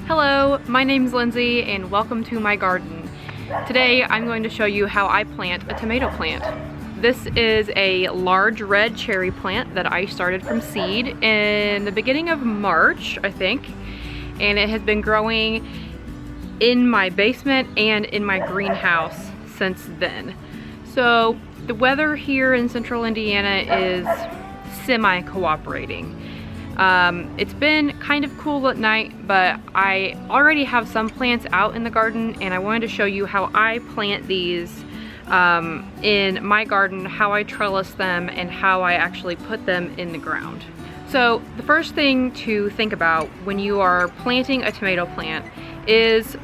Hello, my name's Lindsay and welcome to my garden. Today I'm going to show you how I plant a tomato plant. This is a large red cherry plant that I started from seed in the beginning of March, I think, and it has been growing in my basement and in my greenhouse since then. So the weather here in central Indiana is semi-cooperating. It's been kind of cool at night, but I already have some plants out in the garden and I wanted to show you how I plant these in my garden, how I trellis them, and how I actually put them in the ground. So the first thing to think about when you are planting a tomato plant is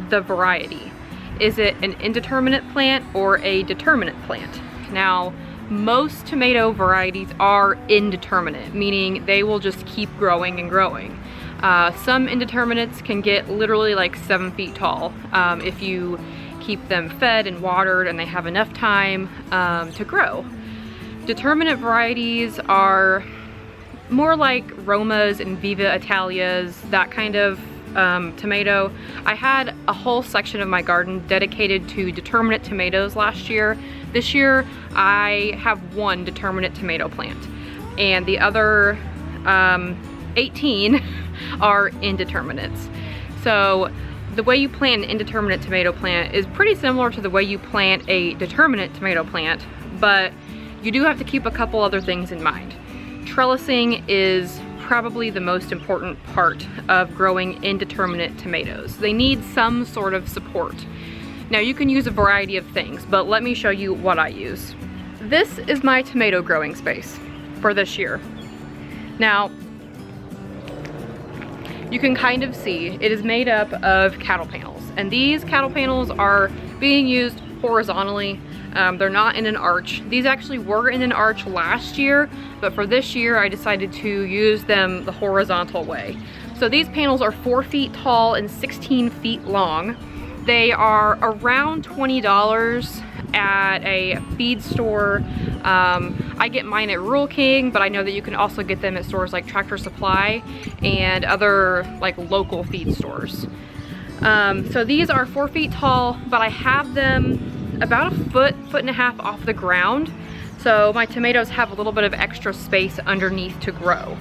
the variety. Is it an indeterminate plant or a determinate plant? Now, most tomato varieties are indeterminate, meaning they will just keep growing and growing. Some indeterminates can get literally like 7 feet tall if you keep them fed and watered and they have enough time to grow. Determinate varieties are more like Romas and Viva Italias, that kind of tomato. I had a whole section of my garden dedicated to determinate tomatoes last year. This year I have one determinate tomato plant and the other 18 are indeterminates. So the way you plant an indeterminate tomato plant is pretty similar to the way you plant a determinate tomato plant, but you do have to keep a couple other things in mind. Trellising is probably the most important part of growing indeterminate tomatoes. They need some sort of support. Now you can use a variety of things, but let me show you what I use. This is my tomato growing space for this year. Now, you can kind of see it is made up of cattle panels, and these cattle panels are being used horizontally. They're not in an arch. These actually were in an arch last year, but for this year I decided to use them the horizontal way. So these panels are 4 feet tall and 16 feet long. They are around $20 at a feed store. I get mine at Rural King, but I know that you can also get them at stores like Tractor Supply and other like local feed stores. So these are 4 feet tall, but I have them about a foot and a half off the ground. So my tomatoes have a little bit of extra space underneath to grow.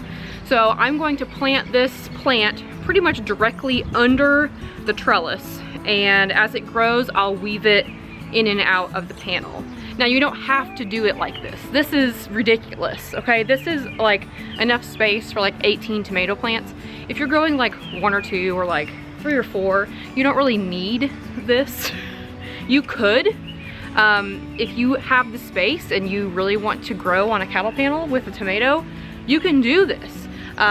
So I'm going to plant this plant pretty much directly under the trellis, and as it grows I'll weave it in and out of the panel. Now you don't have to do it like this. This is ridiculous, okay? This is like enough space for like 18 tomato plants. If you're growing like 1 or 2 or like 3 or 4, you don't really need this. You could, if you have the space and you really want to grow on a cattle panel with a tomato, you can do this.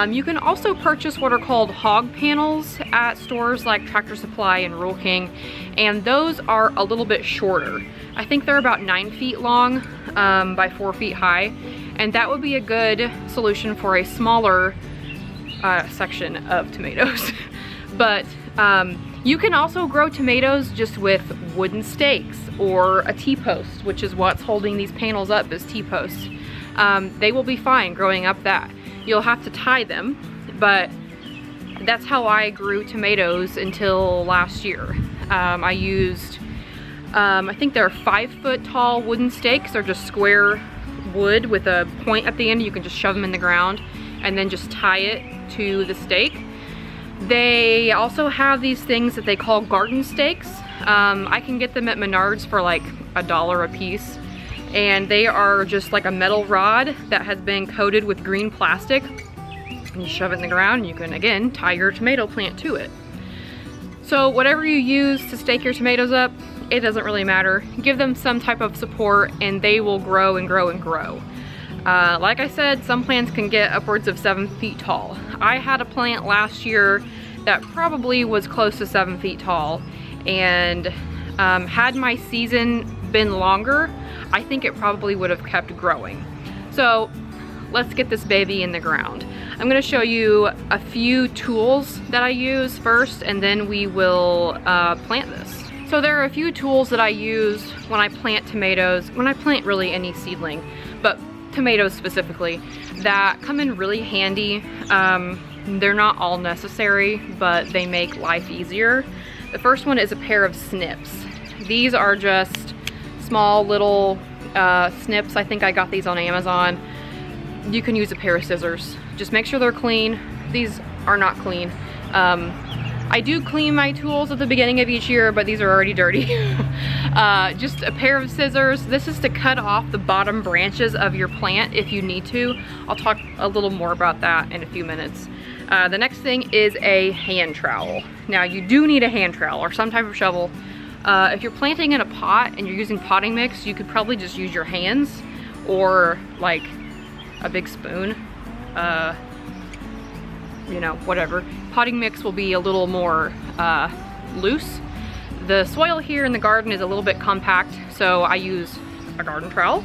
You can also purchase what are called hog panels at stores like Tractor Supply and Rural King, and those are a little bit shorter. I think they're about 9 feet long by 4 feet high, and that would be a good solution for a smaller section of tomatoes. But you can also grow tomatoes just with wooden stakes or a T-post, which is what's holding these panels up, is T-posts. They will be fine growing up that. You'll have to tie them, but that's how I grew tomatoes until last year. I used, I think they're 5 foot tall wooden stakes. They're just square wood with a point at the end. You can just shove them in the ground and then just tie it to the stake. They also have these things that they call garden stakes. I can get them at Menards for like $1 a piece. And they are just like a metal rod that has been coated with green plastic. And you shove it in the ground and you can, again, tie your tomato plant to it. So whatever you use to stake your tomatoes up, it doesn't really matter. Give them some type of support and they will grow and grow and grow. Like I said, some plants can get upwards of 7 feet tall. I had a plant last year that probably was close to 7 feet tall, and had my season been longer, I think it probably would have kept growing. So let's get this baby in the ground. I'm going to show you a few tools that I use first, and then we will plant this. So there are a few tools that I use when I plant tomatoes, when I plant really any seedling, but tomatoes specifically, that come in really handy. They're not all necessary, but they make life easier. The first one is a pair of snips. These are just small little snips. I think I got these on Amazon. You can use a pair of scissors. Just make sure they're clean. These are not clean. I do clean my tools at the beginning of each year, but these are already dirty. Just a pair of scissors. This is to cut off the bottom branches of your plant if you need to. I'll talk a little more about that in a few minutes. The next thing is a hand trowel. Now you do need a hand trowel or some type of shovel. If you're planting in a pot and you're using potting mix, you could probably just use your hands or like a big spoon. You know, whatever. Potting mix will be a little more loose. The soil here in the garden is a little bit compact, so I use a garden trowel.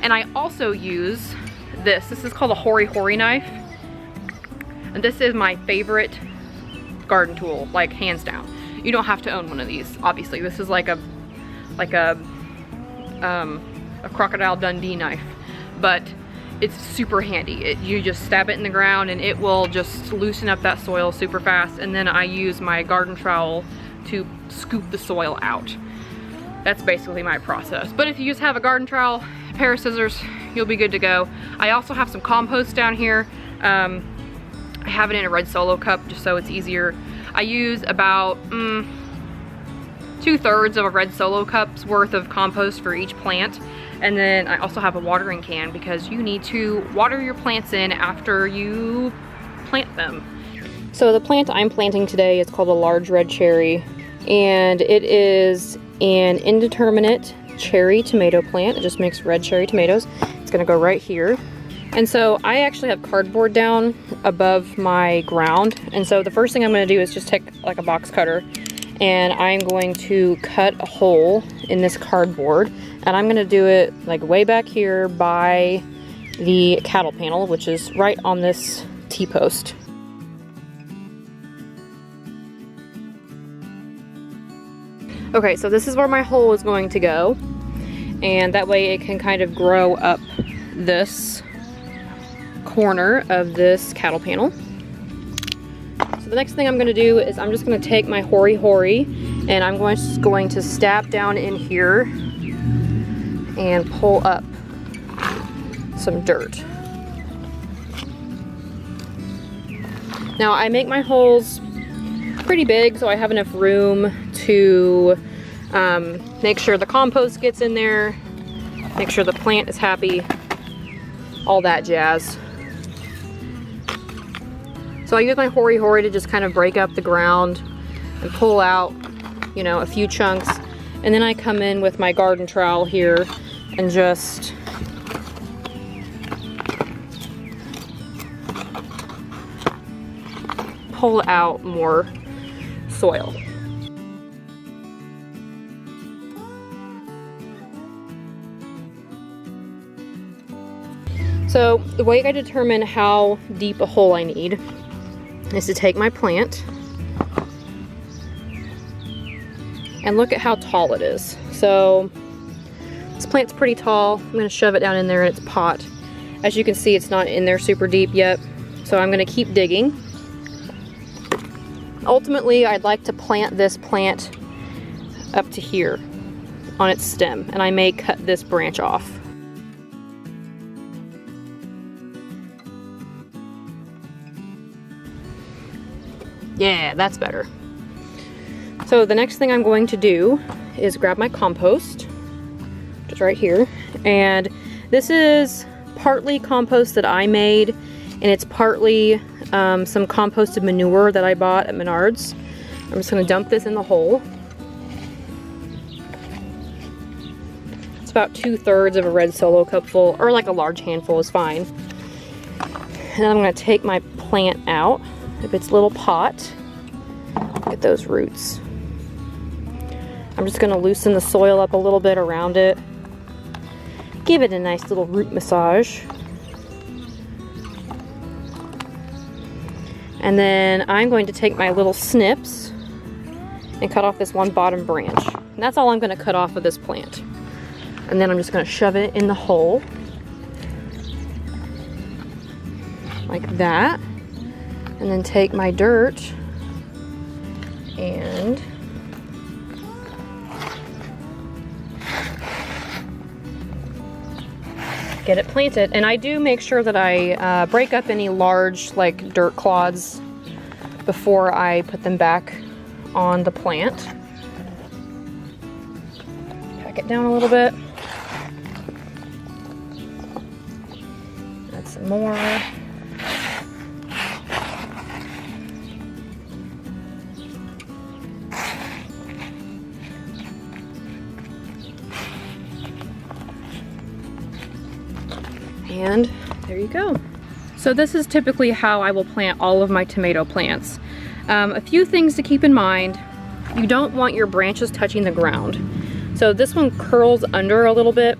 And I also use this. This is called a Hori Hori knife. And this is my favorite garden tool, like hands down. You don't have to own one of these, obviously. This is like a Crocodile Dundee knife, but it's super handy. You just stab it in the ground and it will just loosen up that soil super fast. And then I use my garden trowel to scoop the soil out. That's basically my process. But if you just have a garden trowel, a pair of scissors, you'll be good to go. I also have some compost down here. I have it in a red Solo cup just so it's easier. I use about 2/3 of a red Solo cup's worth of compost for each plant. And then I also have a watering can because you need to water your plants in after you plant them. So the plant I'm planting today is called a large red cherry, and it is an indeterminate cherry tomato plant. It just makes red cherry tomatoes. It's gonna go right here. And so I actually have cardboard down above my ground. And so the first thing I'm gonna do is just take like a box cutter and I'm going to cut a hole in this cardboard. And I'm gonna do it like way back here by the cattle panel, which is right on this T-post. Okay, so this is where my hole is going to go. And that way it can kind of grow up this corner of this cattle panel. So the next thing I'm gonna do is I'm just gonna take my Hori Hori and I'm going to stab down in here and pull up some dirt. Now I make my holes pretty big so I have enough room to make sure the compost gets in there, make sure the plant is happy, all that jazz. So I use my Hori Hori to just kind of break up the ground and pull out, you know, a few chunks. And then I come in with my garden trowel here and just pull out more soil. So the way I determine how deep a hole I need is to take my plant and look at how tall it is. So this plant's pretty tall. I'm gonna shove it down in there in its pot. As you can see, it's not in there super deep yet. So I'm gonna keep digging. Ultimately, I'd like to plant this plant up to here on its stem, and I may cut this branch off. Yeah, that's better. So the next thing I'm going to do is grab my compost, which is right here. And this is partly compost that I made, and it's partly some composted manure that I bought at Menards. I'm just gonna dump this in the hole. It's about 2/3 of a red Solo cup full, or like a large handful is fine. And then I'm gonna take my plant out of its little pot. Look at those roots. I'm just gonna loosen the soil up a little bit around it. Give it a nice little root massage. And then I'm going to take my little snips and cut off this one bottom branch. And that's all I'm gonna cut off of this plant. And then I'm just gonna shove it in the hole. Like that. And then take my dirt and get it planted. And I do make sure that I break up any large like dirt clods before I put them back on the plant. Pack it down a little bit. Add some more. And there you go. So this is typically how I will plant all of my tomato plants. A few things to keep in mind. You don't want your branches touching the ground. So this one curls under a little bit,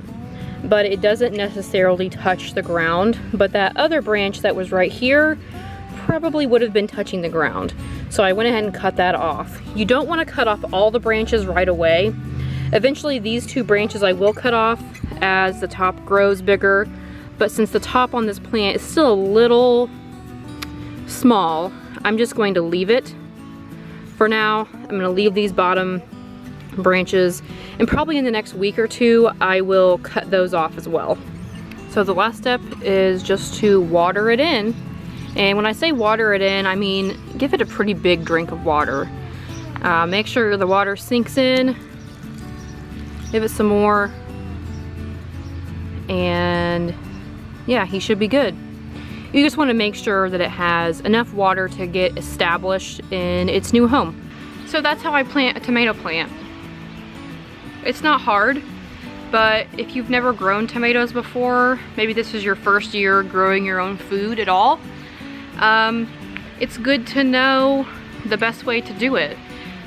but it doesn't necessarily touch the ground. But that other branch that was right here probably would have been touching the ground. So I went ahead and cut that off. You don't want to cut off all the branches right away. Eventually these two branches I will cut off as the top grows bigger. But since the top on this plant is still a little small, I'm just going to leave it for now. I'm going to leave these bottom branches, and probably in the next week or two I will cut those off as well. So the last step is just to water it in. And when I say water it in, I mean give it a pretty big drink of water. Make sure the water sinks in. Give it some more. And yeah, he should be good. You just want to make sure that it has enough water to get established in its new home. So that's how I plant a tomato plant. It's not hard, but if you've never grown tomatoes before, maybe this is your first year growing your own food at all, it's good to know the best way to do it.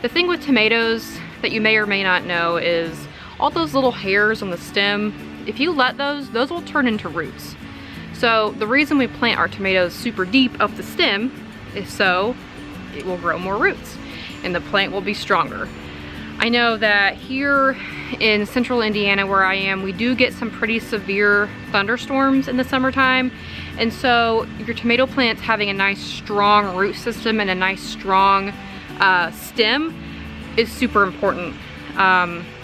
The thing with tomatoes that you may or may not know is all those little hairs on the stem, if you let those will turn into roots. So the reason we plant our tomatoes super deep up the stem is so it will grow more roots and the plant will be stronger. I know that here in central Indiana where I am, we do get some pretty severe thunderstorms in the summertime. And so your tomato plant's having a nice strong root system and a nice strong stem is super important.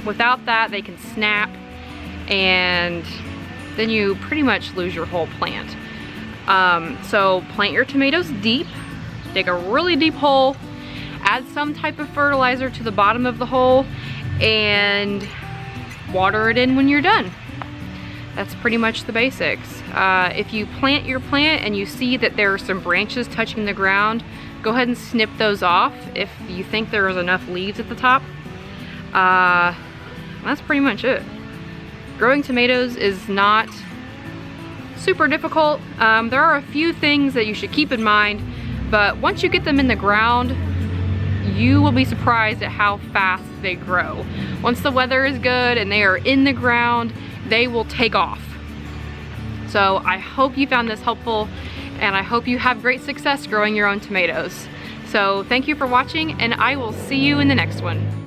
Without that, they can snap and then you pretty much lose your whole plant. So plant your tomatoes deep, dig a really deep hole, add some type of fertilizer to the bottom of the hole, and water it in when you're done. That's pretty much the basics. If you plant your plant and you see that there are some branches touching the ground, go ahead and snip those off if you think there is enough leaves at the top. That's pretty much it. Growing tomatoes is not super difficult. There are a few things that you should keep in mind, but once you get them in the ground, you will be surprised at how fast they grow. Once the weather is good and they are in the ground, they will take off. So I hope you found this helpful, and I hope you have great success growing your own tomatoes. So thank you for watching, and I will see you in the next one.